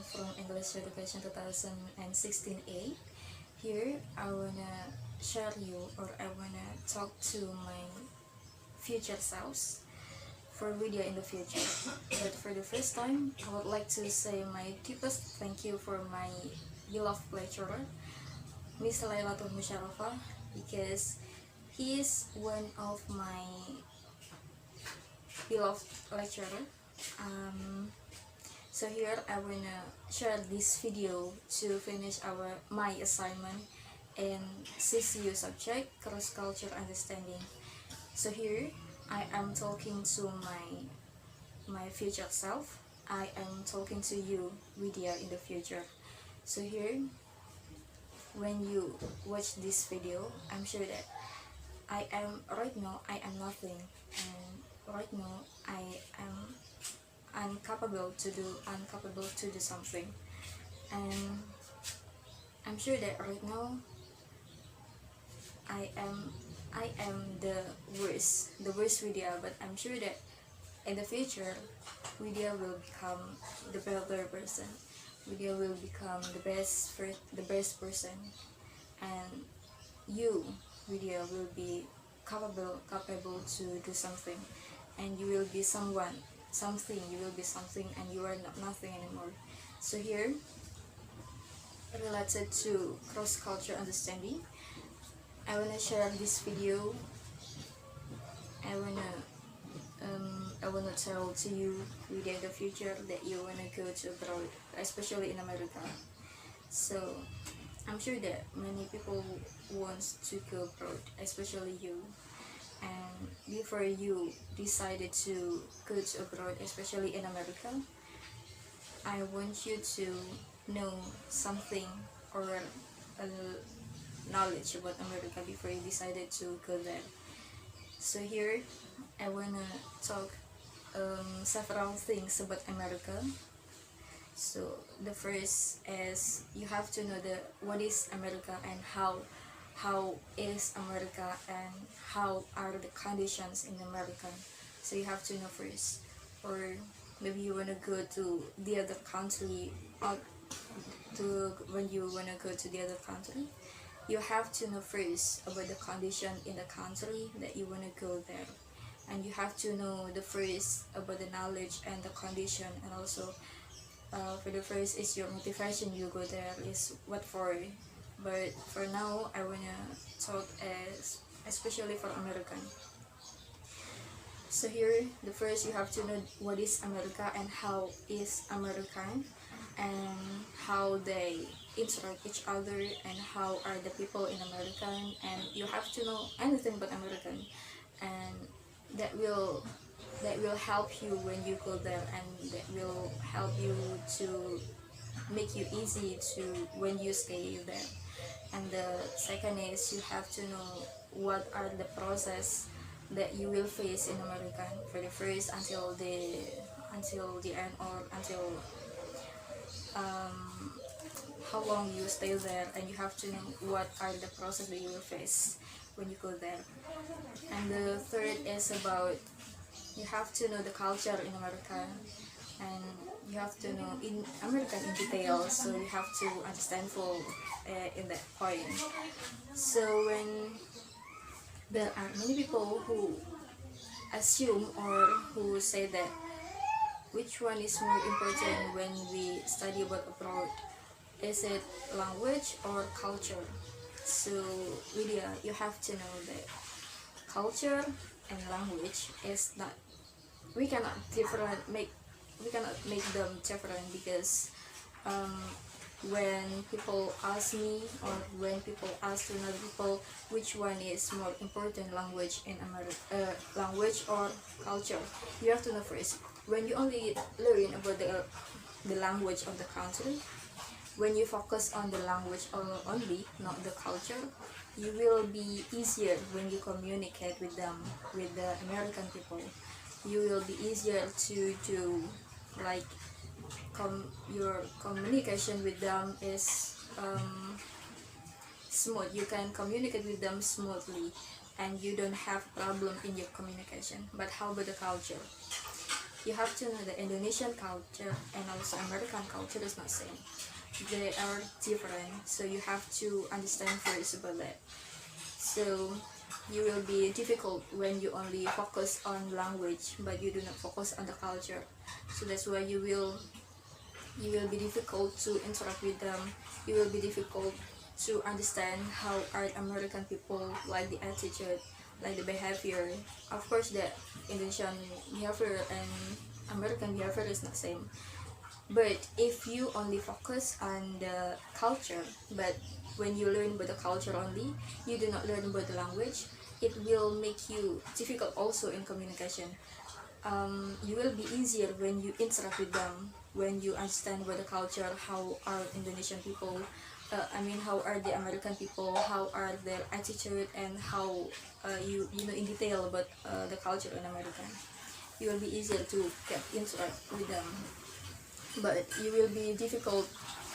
from English Education 2016A. Here I wanna share you, or I wanna talk to my future selves for Widya in the future. But for the first time, I would like to say my deepest thank you for my beloved lecturer, Miss Lailatul Musyarofah, because he is one of my beloved lecturer. So here I wanna share this video to finish my assignment in CCU subject, cross culture understanding. So here I am talking to my future self. I am talking to you, Widya, in the future. So here, when you watch this video, I'm sure that right now I am nothing, and right now I am incapable to do something, and I'm sure that right now I am the worst Widya, but I'm sure that in the future Widya will become the better person. Widya will become the best person, and you, Widya, will be capable to do something, and you will be something. You will be something, and you are not nothing anymore. So here, related to cross culture understanding, I wanna share this video. I wanna tell to you within the future that you wanna go to abroad, especially in America. So I'm sure that many people wants to go abroad, especially you. And before you decided to go to abroad, especially in America, I want you to know something, or a knowledge about America before you decided to go there. So here I wanna talk several things about America. So the first is you have to know what is America, and how is America, and how are the conditions in America. So you have to know first. Or maybe you wanna go to the other country, when you wanna go to the other country, you have to know first about the condition in the country that you wanna go there, and you have to know the first about the knowledge and the condition, and also for the first is your motivation you go there is what for. But for now I wanna talk especially for American. So here, the first you have to know what is America and how is American, and how they interact each other, and how are the people in American, and you have to know anything about American, and that will help you when you go there, and that will help you to make you easy to when you stay there. And the second is you have to know what are the process that you will face in America, for the first until the end, or until how long you stay there, and you have to know what are the process that you will face when you go there. And the third is about you have to know the culture in America, and you have to know in American in detail, so you have to understand full in that point. So when there are many people who assume, or who say that which one is more important when we study about abroad, is it language or culture? So Widya, you have to know that culture and language is not, we cannot make them different, because when people ask me, or when people ask to another people which one is more important, language in America, language or culture, you have to know first. When you only learn about the language of the country, when you focus on the language only, not the culture, you will be easier when you communicate with them, with the American people. You will be easier to do, like, your communication with them is smooth. You can communicate with them smoothly, and you don't have problem in your communication. But how about the culture? you have to know that Indonesian culture and also American culture is not same. They are different, so you have to understand first about that. So you will be difficult when you only focus on language but you do not focus on the culture. So that's why you will be difficult to interact with them. You will be difficult to understand how are American people, like the attitude, like the behavior. Of course, the Indonesian behavior and American behavior is not same. But if you only focus on the culture, but when you learn about the culture only, you do not learn about the language, it will make you difficult also in communication. You will be easier when you interact with them, when you understand about the culture, how are Indonesian people, how are the American people, how are their attitude, and how you know in detail about the culture in America. You will be easier to get interact with them, but you will be difficult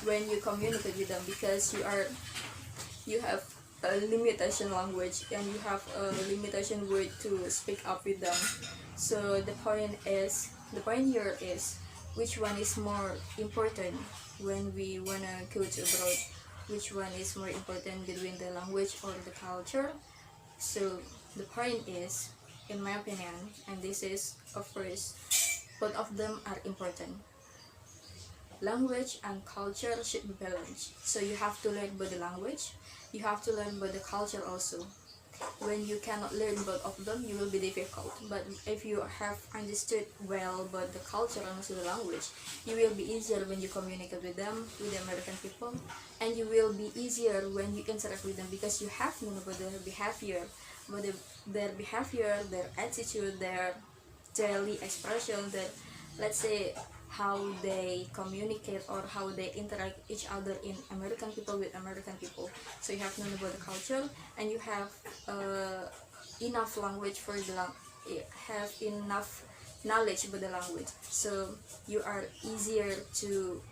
when you communicate with them because you have a limitation language and you have a limitation word to speak up with them. So the point here is which one is more important when we wanna go to abroad, which one is more important between the language or the culture. So the point is, in my opinion, and this is of course both of them are important. Language and culture should be balanced. So you have to learn about the language, you have to learn about the culture also. When you cannot learn both of them, you will be difficult. But if you have understood well about the culture and also the language, you will be easier when you communicate with them, with the American people, and you will be easier when you interact with them because you have known about their behavior, their behavior, their attitude, their daily expression, that let's say how they communicate or how they interact each other in American people with American people. So you have known about the culture and you have enough language for have enough knowledge about the language. So you are easier to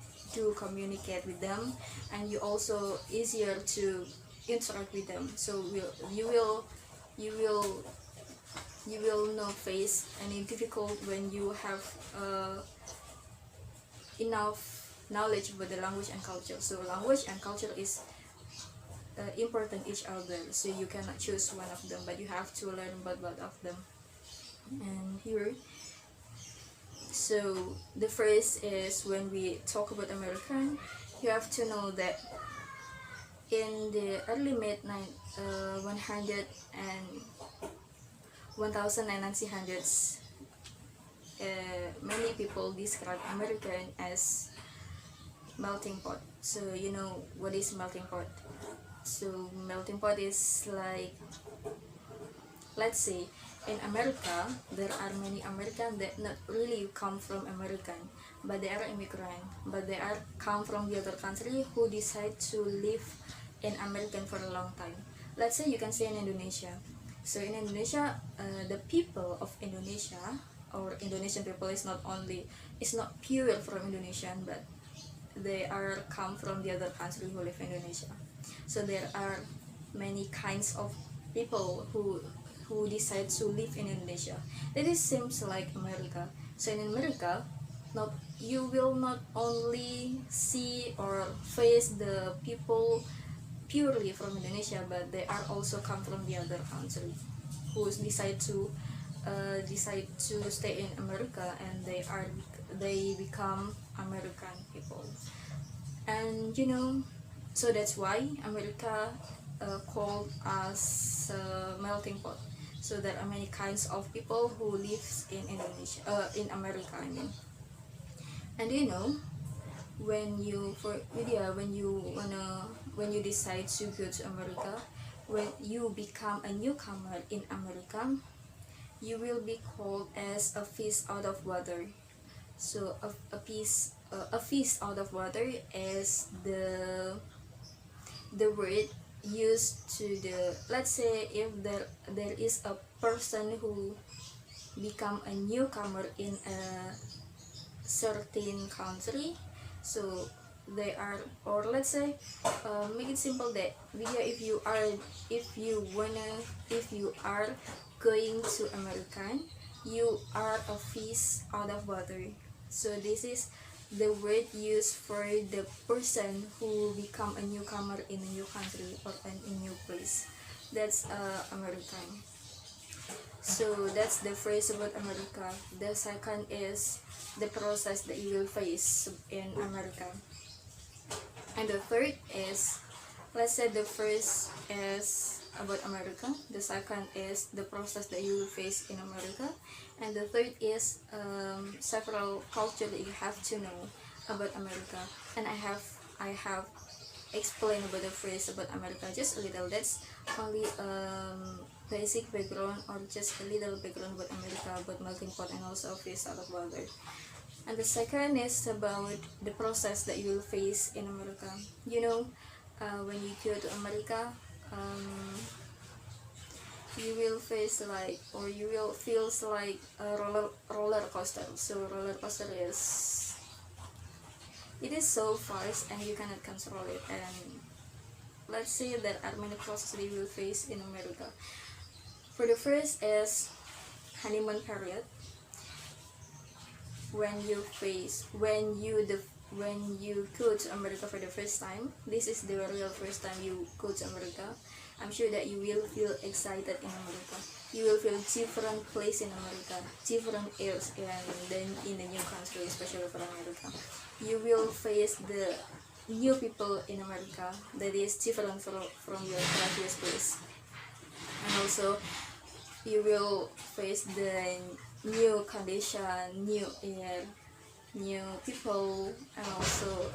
communicate with them, and you also easier to interact with them. So you will not face any difficult when you have enough knowledge about the language and culture. So language and culture is important each other, so you cannot choose one of them, but you have to learn about both of them. And here, so the first is when we talk about American, you have to know that in the early mid 100 and 1900s, many people describe American as melting pot. So you know what is melting pot? So melting pot is like, let's say in America there are many Americans that not really come from American, but they are immigrant, but they are come from the other country who decide to live in American for a long time. Let's say you can say in Indonesia. So in Indonesia, the people of Indonesia or Indonesian people is not pure from Indonesian, but they are come from the other country who live in Indonesia. So there are many kinds of people who decide to live in Indonesia. That is seems like America. So in America, you will not only see or face the people purely from Indonesia, but they are also come from the other country who decide to stay in America, and they become American people. And you know, so that's why America called us melting pot. So there are many kinds of people who lives in Indonesia, in America, I mean. And you know, when you decide to go to America, when you become a newcomer in America, you will be called as a fish out of water. So a fish out of water is the word used to the, let's say if there is a person who become a newcomer in a certain country, so they are, or let's say make it simple that Vidya, if you are going to American, you are a fish out of water. So this is the word used for the person who become a newcomer in a new country or in a new place. That's American. So that's the phrase about America. The second is the process that you will face in America. And the third is, let's say the first is about America, the second is the process that you will face in America, and the third is several culture that you have to know about America. And I have explained about the phrase about America just a little. That's only basic background or just a little background about America, about melting pot and also fish out of water. And the second is about the process that you will face in America. You know, when you go to America, you will face like, or you will feels like a roller coaster. So roller coaster is, it is so fast and you cannot control it. And let's say there are many processes that you will face in America. For the first is honeymoon period. When you go to America for the first time, this is the real first time you go to America. I'm sure that you will feel excited in America. You will feel different place in America, different airs, and then in a new country, especially for America. You will face the new people in America that is different from your previous place. And also you will face the new condition, new air, new people, and also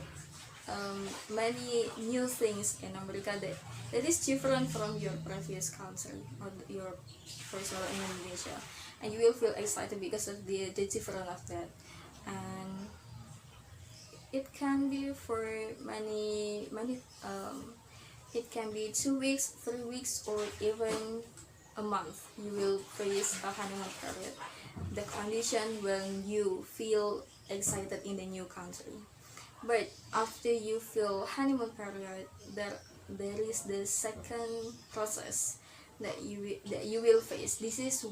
many new things in America that is different from your previous country or your personal in Indonesia. And you will feel excited because of the difference of that. And it can be for many it can be 2 weeks, 3 weeks, or even a month. You will face a honeymoon period, the condition when you feel excited in the new country. But after you feel honeymoon period, there is the second process that you will face. This is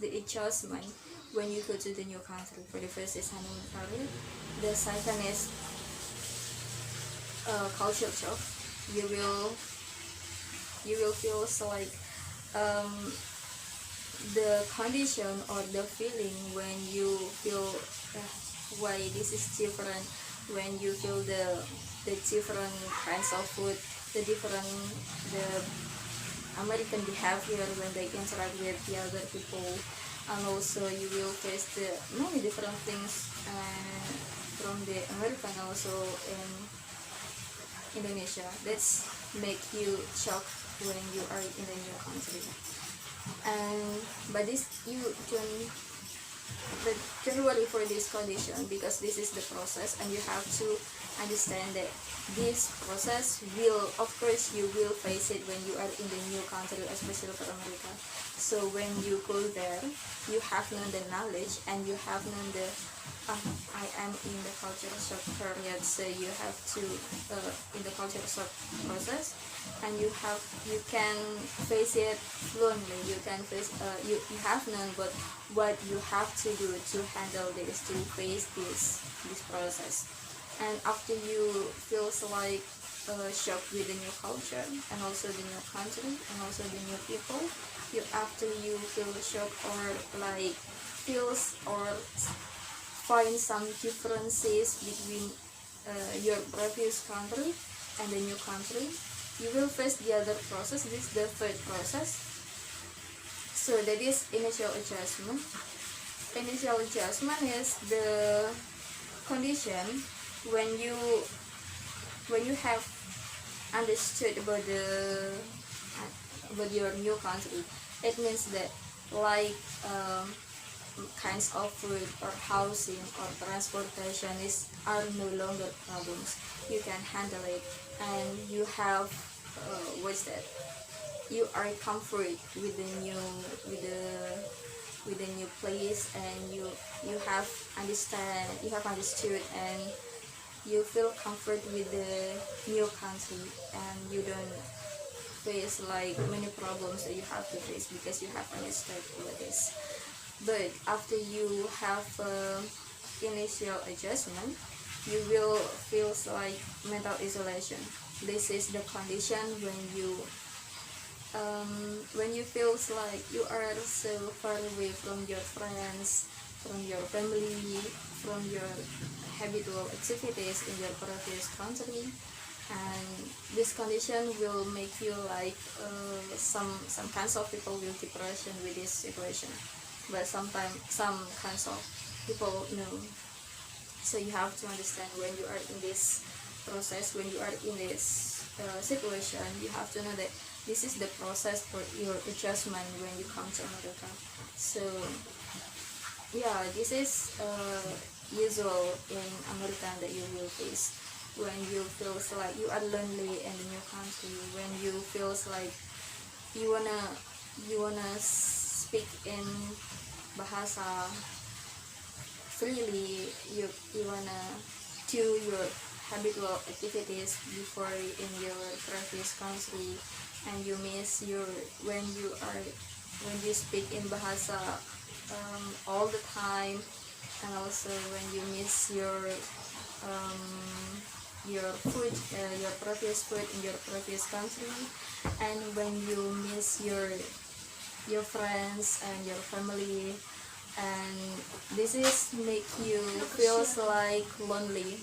the adjustment when you go to the new country. For the first is honeymoon period, the second is culture shock. You will feel so like the condition or the feeling when you feel why this is different, when you feel the different kinds of food, the American behavior when they interact with the other people. And also you will face the many different things from the American, also in Indonesia. That's make you shocked when you are in a new country. And but don't worry for this condition, because this is the process, and you have to understand that this process will, of course, you will face it when you are in the new country, especially for America. So when you go there, you have known the knowledge, and you have known the I am in the culture shock period. So you have to in the culture shock process, and you can face it fluently. You can face you have known what you have to do to handle this, to face this process. And after you feels like shocked with the new culture and also the new country and also the new people, after you feel shocked or like feels or find some differences between your previous country and the new country, you will face the other process. This is the third process. So that is initial adjustment. Initial adjustment is the condition when you have understood about your new country. It means that like kinds of food or housing or transportation are no longer problems. You can handle it, and you have you are comfort with the new place, and you have understood, and you feel comfort with the new country, and you don't face like many problems that you have to face because you have understood what is. But after you have initial adjustment, you will feel like mental isolation. This is the condition when you feel like you are so far away from your friends, from your family, from your habitual activities in your previous country, and this condition will make you like some kinds of people will depression with this situation, but sometimes some kinds of people know. So you have to understand when you are in this process, when you are in this situation, you have to know that this is the process for your adjustment when you come to America. So yeah, this is usual in America that you will face when you feel like you are lonely in the new country, when you feel like you wanna speak in bahasa freely, you wanna do your habitual activities before in your previous country, and you miss your when you speak in bahasa all the time, and also when you miss your food, your previous food in your previous country, and when you miss your friends and your family, and this is make you feel like lonely.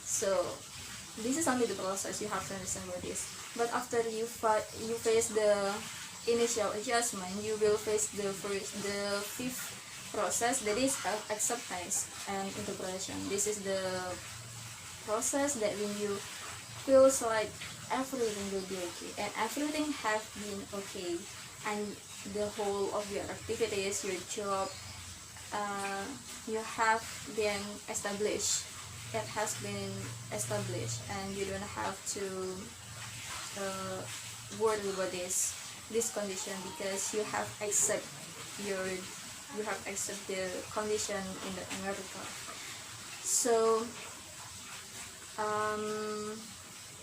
So this is only the process, you have to understand what this. But after you face the initial adjustment, you will face the fifth process, that is acceptance and integration. This is the process that when you feel like everything will be okay and everything have been okay, and the whole of your activities, your job, you have been established, it has been established, and you don't have to worry about this condition, because you have accept the condition in the America. So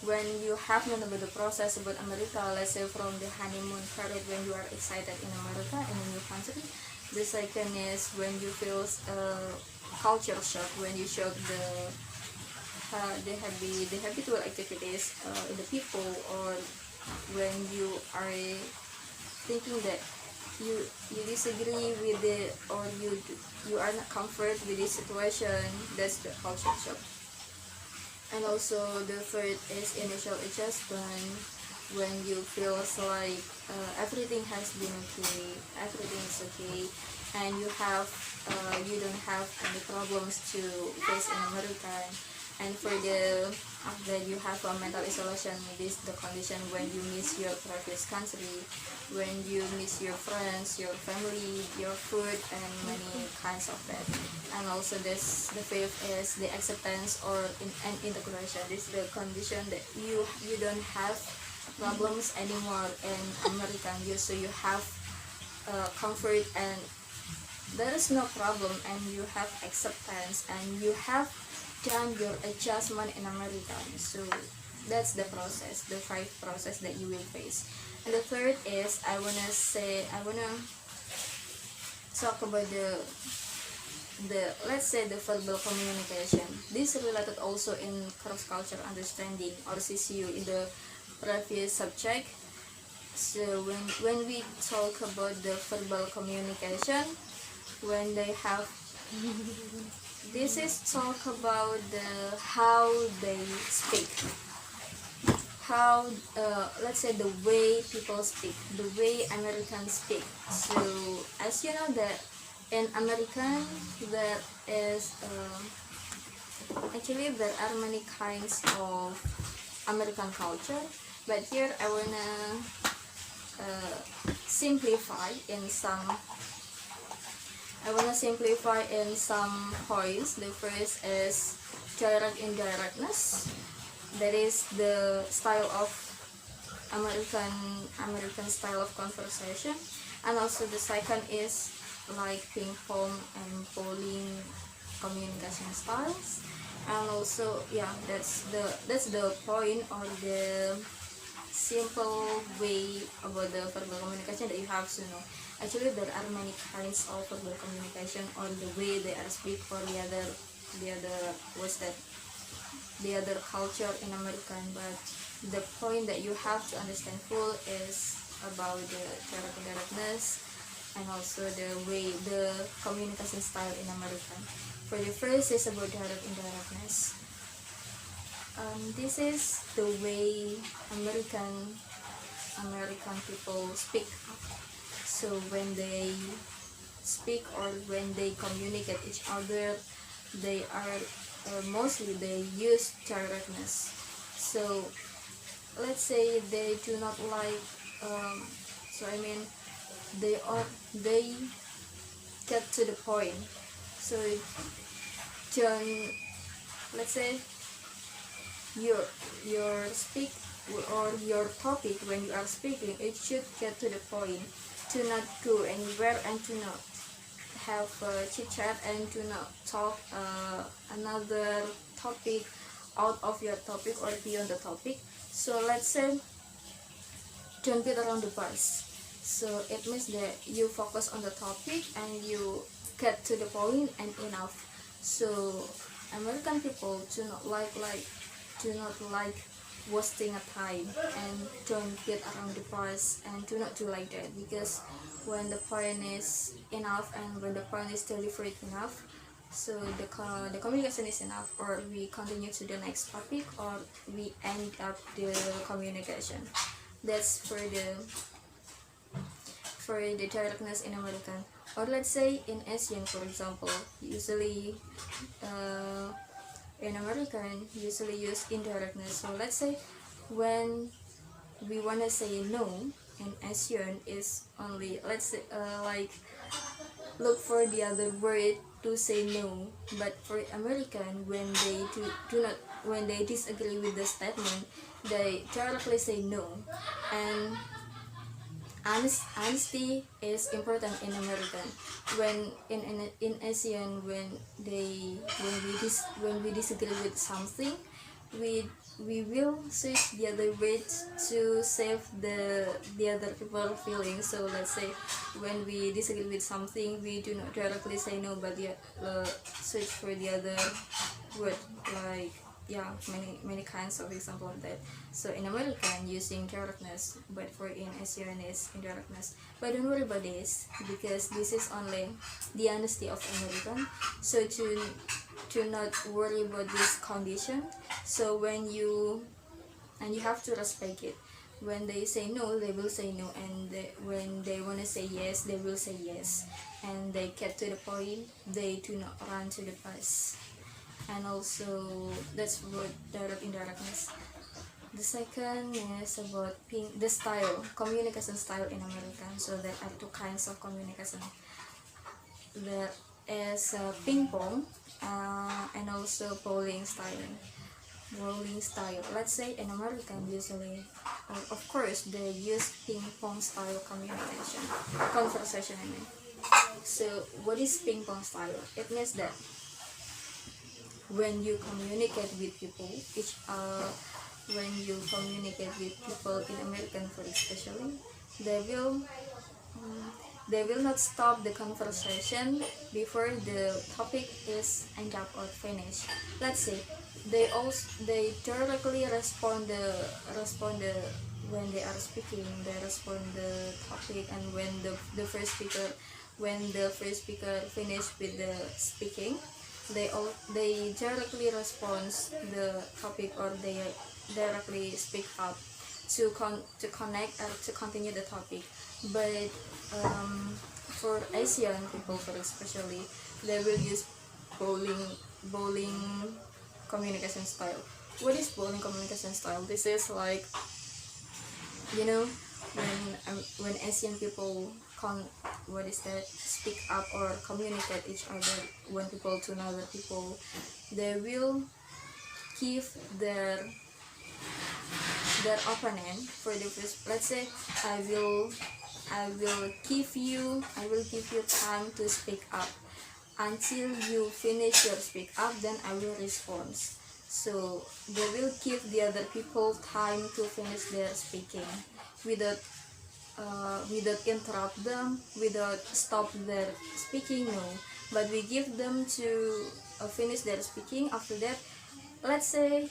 when you have known about the process about America, let's say from the honeymoon period when you are excited in America in a new country, the second is when you feel culture shock, when you shock the habitual activities in the people, or when you are thinking that you disagree with it, or you are not comfort with this situation. That's the culture shock. And also the third is initial adjustment, when you feel like everything has been okay, everything is okay, and you don't have any problems to face in America. And for the after you have a mental isolation, this the condition when you miss your previous country, when you miss your friends, your family, your food, and many kinds of that. And also the fifth is the acceptance and integration. This is the condition that you don't have problems anymore in American use, so you have comfort, and there is no problem, and you have acceptance, and you have done your adjustment in America. So that's the process, the 5 process that you will face. And the third is I wanna talk about the let's say the verbal communication. This is related also in cross culture understanding, or CCU, in the previous subject. So when we talk about the verbal communication, when they have this is talk about how they speak, how let's say the way people speak, the way Americans speak. So as you know that in American there is actually there are many kinds of American culture, but here I wanna simplify in some points. The first is direct indirectness. That is the style of American style of conversation. And also the second is like ping pong and bowling communication styles. And also that's the point, or the simple way about the verbal communication that you have to know. Actually, there are many kinds of verbal communication, or the way they are speak, or the other what's that, the other culture in American. But the point that you have to understand full is about the direct indirectness, and also the way the communication style in American. For the first is about direct indirectness. This is the way American people speak. So when they speak, or when they communicate each other, they are mostly they use directness. So let's say they do not like, so I mean they get to the point. So don't, let's say your speak or your topic, when you are speaking, it should get to the point, to not go anywhere, and to not have chit chat, and to not talk another topic out of your topic or beyond the topic. So let's say don't beat around the bush. So it means that you focus on the topic and you get to the point and enough. So American people do not like wasting a time, and don't get around the bush, and do not do like that, because when the point is enough, and when the point is delivered enough, so the communication is enough, or we continue to the next topic, or we end up the communication. That's for the directness in American. Or let's say in Asian, for example, usually in American usually use indirectness. So let's say when we wanna say no, in Asian is only, let's say like look for the other word to say no. But for American, when they do not, when they disagree with the statement, they directly say no. And honesty is important in American. When in Asian, when we disagree with something, we will switch the other words to save the other people feelings. So let's say when we disagree with something, we do not directly say no, but switch for the other word, like many kinds of example of that. So in American using directness, but for in Asian is indirectness. But don't worry about this, because this is only the honesty of American. So to not worry about this condition. So when you have to respect it. When they say no, they will say no, and when they want to say yes, they will say yes, and they get to the point. They do not run to the bus. And also that's about direct indirectness. The second is about the style, communication style in American. So there are two kinds of communication. There is ping pong and also bowling style. Let's say in American usually, of course, they use ping pong style conversation. I mean. So what is ping pong style? It means that when you communicate with people, when you communicate with people in American, for especially, they will not stop the conversation before the topic is end up or finished. Let's say they directly respond when they are speaking. They respond the topic, and when the first speaker finish with the speaking, they directly respond the topic, or they directly speak up to connect or to continue the topic. But for Asian people, for especially, they will use bowling communication style. What is bowling communication style? This is like, when Asian people speak up or communicate each other, one people to another people, they will give their opponent for the first. Let's say I will give you time to speak up until you finish your speak up, then I will respond. So they will give the other people time to finish their speaking without without interrupt them, without stop their speaking. No, but we give them to finish their speaking. After that, let's say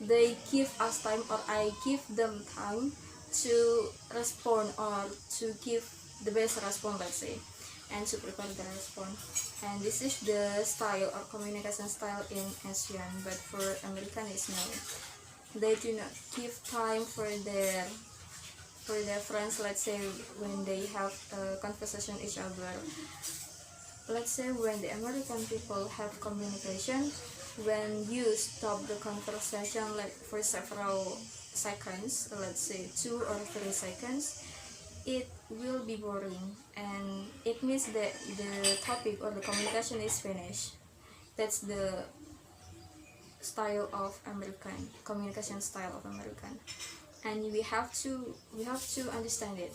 they give us time, or I give them time to respond, or to give the best response, let's say, and to prepare the response. And this is the style or communication style in Asian, but for American is no. They do not give time for their friends. Let's say when they have a conversation each other, let's say when the American people have communication, when you stop the conversation like for several seconds, let's say 2 or 3 seconds, it will be boring, and it means that the topic or the communication is finished. That's the style of American communication style of American, and we have to understand it,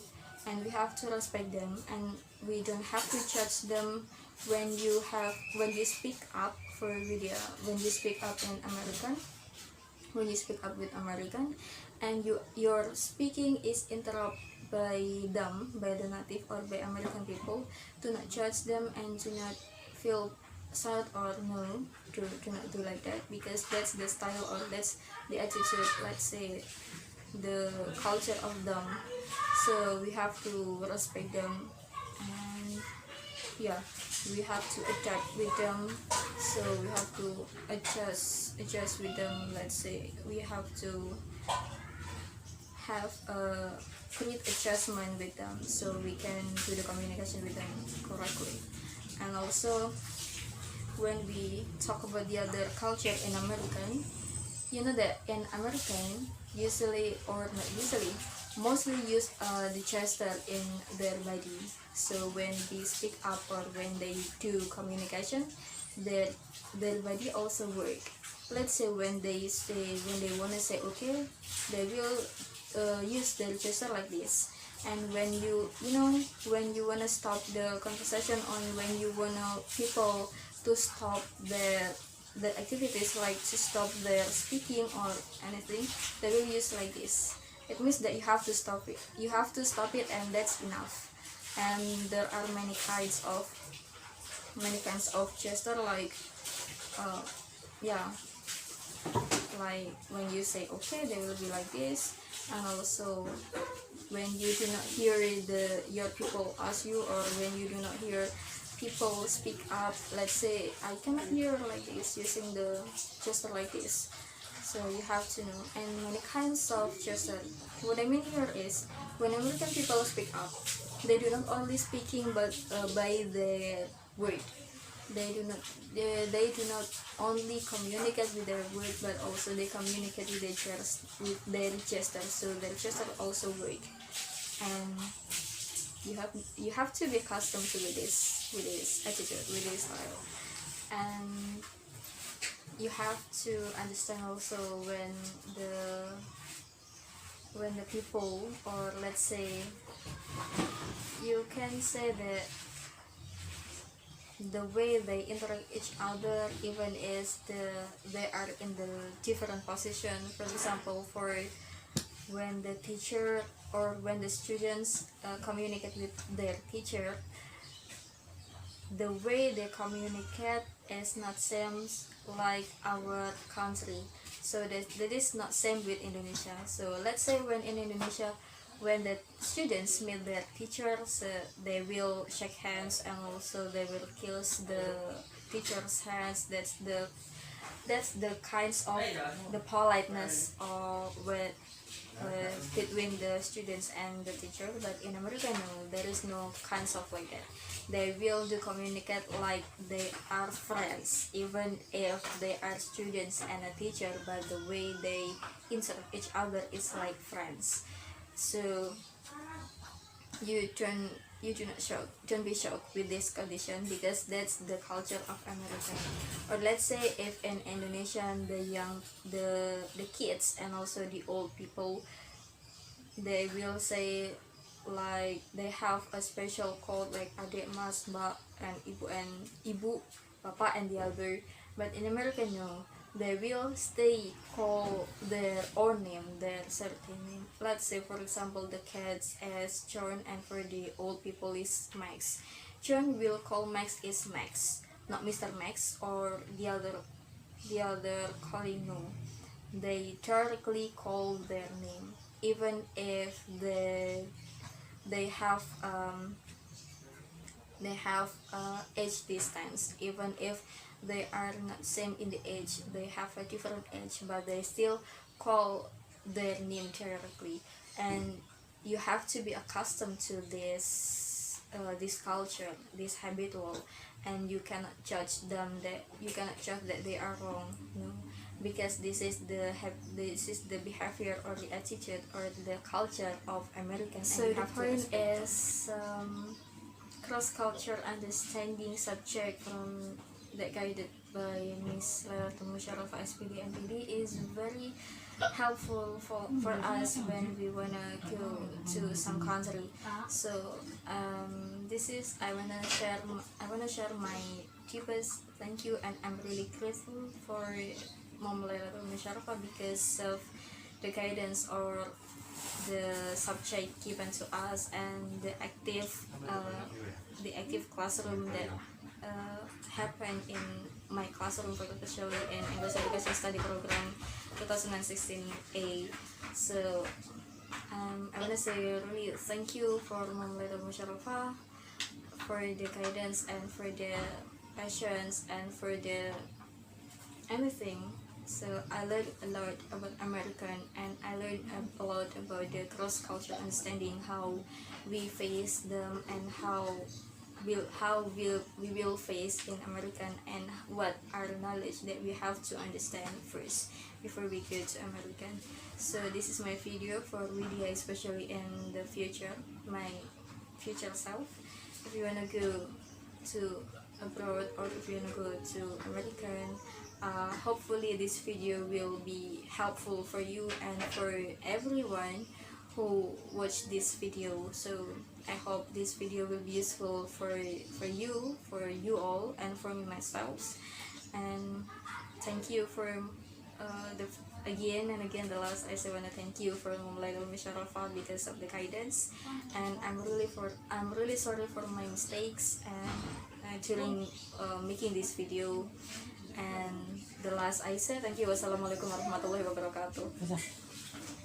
and we have to respect them, and we don't have to judge them when you speak up for video, when you speak up in American, when you speak up with American, and your speaking is interrupted by them, by the native or by American people. Do not judge them, and do not feel sad or no, do not do like that, because that's the style or that's the attitude, let's say the culture of them. So we have to respect them, and yeah, we have to adapt with them. So we have to adjust with them. Let's say we have to have a great adjustment with them, so we can do the communication with them correctly. And also when we talk about the other culture in American, you know that in American usually, or not usually, mostly use the gesture in their body. So when they speak up or when they do communication, their body also work. Let's say when they want to say okay, they will use their gesture like this. And when when you want to stop the conversation, on when you want people to stop their activities, like to stop their speaking or anything, they will use like this. It means that you have to stop it, and that's enough. And there are many kinds of gesture, like yeah, like when you say okay, they will be like this. And also when you do not hear your people ask you, or when you do not hear people speak up, let's say I cannot hear like this, using the gesture like this. So you have to know. And many kinds of gesture. What I mean here is, when American people speak up, they do not only speaking but by the word. They do not only communicate with their word, but also they communicate with their gesture. So their gesture also work. And you have to be accustomed to this attitude, with this style. And you have to understand also when the people, or let's say you can say that the way they interact each other, even is they are in the different position. For example, for when the teacher or when the students communicate with their teacher, the way they communicate is not same like our country. So that is not same with Indonesia. So let's say when in Indonesia, when the students meet their teachers, they will shake hands, and also they will kiss the teacher's hands. That's the kinds of the politeness or between the students and the teacher. But in America, no, there is no kinds of like that. They will do communicate like they are friends, even if they are students and a teacher, but the way they interact each other is like friends. So you don't be shocked with this condition, because that's the culture of American. Or let's say if in Indonesian, the kids and also the old people, they will say like they have a special code like adik, mas, mbak, and ibu, bapak, and the other. But in America, no, they will stay call their own name, their certain name. Let's say for example the kids as John, and for the old people is Max. John will call Max is Max, not Mr. Max or the other calling. No, they directly call their name, even if they have age distance, even if they are not same in the age, they have a different age, but they still call their name directly. And you have to be accustomed to this culture, this habitual, and you cannot judge them, that you cannot judge that they are wrong, no, because this is the behavior or the attitude or the culture of Americans. So the point is cross-culture understanding subject from that guided by Miss Lailatul Musyarofah S.Pd. M.Pd. is very helpful for us when we wanna go to some country. So this is I wanna share my deepest thank you, and I'm really grateful for Mom Lailatul Musyarofah because of the guidance or the subject given to us, and the active classroom that happened in my classroom, especially in English Education Study Program 2016A. So I want to say really thank you for Mom Lailatul Musyarofah for the guidance and for the passions and for the everything. So I learned a lot about American, and I learned a lot about the cross-cultural understanding, how we face them, and how we will face in American, and what are the knowledge that we have to understand first before we go to American. So this is my video for Widya, especially in the future, my future self. If you wanna go to abroad, or if you wanna go to American, hopefully this video will be helpful for you and for everyone who watch this video. So I hope this video will be useful for you all, and for me myself. And thank you for again and again, the last I say wanna thank you for Mom Lailatul Musyarofah because of the guidance. And I'm really sorry for my mistakes and during making this video. And the last I say thank you. Wassalamualaikum warahmatullahi wabarakatuh.